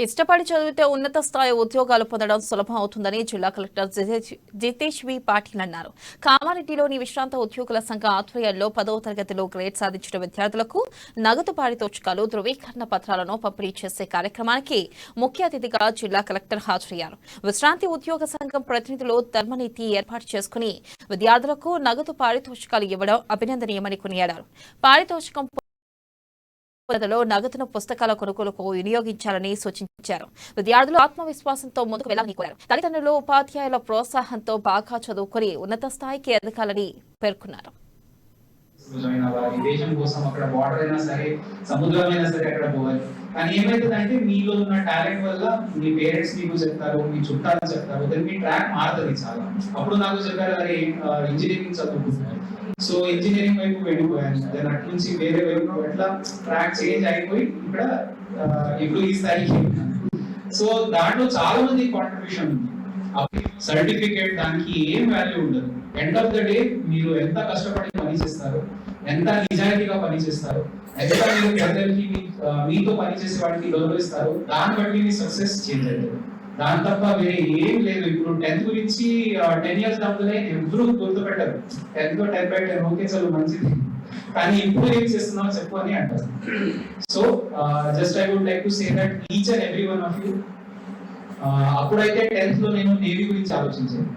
ఇష్టపడి చదివితే ఉన్నత స్థాయి ఉద్యోగాలు పొందడం సులభం అవుతుందని జిల్లా కలెక్టర్ జితేష్ వి పాటిల్ అన్నారు. కామారెడ్డిలోని విశ్రాంత ఉద్యోగుల సంఘ ఆధ్వర్యంలో 10వ తరగతిలో గ్రేడ్ సాధించిన విద్యార్థులకు నగదు పారితోషికాలు, ధృవీకరణ పత్రాలను పంపిణీ చేసే కార్యక్రమానికి ముఖ్య అతిథిగా జిల్లా కలెక్టర్ హాజరయ్యారు. విశ్రాంతి ఉద్యోగ సంఘం ప్రతినిధులు ధర్మనీతి ఏర్పాటు చేసుకుని విద్యార్థులకు నగదు పారితోషికాలు ఇవ్వడం అభినందనీయమని కొనియాడారు. పారితోషికం నగదును పుస్తకాల కొనుగోలుకు వినియోగించాలని సూచించారు. విద్యార్థులు ఆత్మవిశ్వాసంతో ముందుకు వెళ్లాలని కోరారు. తల్లిదండ్రులు, ఉపాధ్యాయుల ప్రోత్సాహంతో బాగా చదువుకుని ఉన్నత స్థాయికి ఎదగాలని పేర్కొన్నారు. దేశం కోసం అక్కడ బార్డర్ అయినా సరే, సముద్రమైనా సరే అక్కడ పోవాలి. కానీ ఏమైతుందంటే మీలో ఉన్న టాలెంట్ వల్ల మీ పేరెంట్స్ మీకు చెప్తారు, మీ చుట్టాలు చెప్తారు, దాని మీ ట్రాక్ మారుతుంది చాలా. అప్పుడు నాకు చెప్పారు, అరే ఇంజనీరింగ్ చదువుకుంటున్నారు, సో ఇంజనీరింగ్ వైపు వెళ్ళిపోయాను. దాని అటు నుంచి వేరే వైపు ఎట్లా ట్రాక్ చేంజ్ అయిపోయి ఇక్కడ ఇప్పుడు ఈ స్థాయికి. సో దాంట్లో చాలా మంది కాంట్రిబ్యూషన్ ఉంది. సర్టిఫికేట్ దానికి ఏం వాల్యూ ఉండదు. ఎండ్ ఆఫ్ ద డే మీరు ఎంత కష్టపడి పని చేస్తారు, ఎంత నిజాయితీగా పని చేస్తారు, ఎంత మీరు పెద్దలకి మీతో పనిచేసే వాటికి గౌరవిస్తారు, దాన్ని బట్టి మీ సక్సెస్ చేంజ్ అవుతుంది. దాని తప్ప వేరే ఏం లేదు. ఇప్పుడు 10th గురించి 10 years డబ్బులే ఎవరు గుర్తుపెట్టారు. 10th 10/10 ఓకే చదువు మంచిది, కానీ ఇప్పుడు ఏం చేస్తున్నావు చెప్పు అని అంటారు. So just I would like to say that each and every one of you, అప్పుడైతే 10th లో నేను నేవీ గురించి ఆలోచించాను.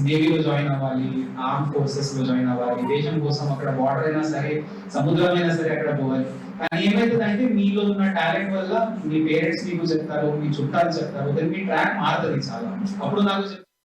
నేవీలో జాయిన్ అవ్వాలి, ఆర్మ్ ఫోర్సెస్ లో జాయిన్ అవ్వాలి, దేశం కోసం అక్కడ బార్డర్ అయినా సరే, సముద్రమైనా సరే అక్కడ పోవాలి. కానీ ఏమైతుందంటే మీలో ఉన్న టాలెంట్ వల్ల మీ పేరెంట్స్ మీకు చెప్తారు, మీ చుట్టాలు చెప్తారు, దాని మీ ట్రాక్ మారుతుంది చాలా. అప్పుడు నాకు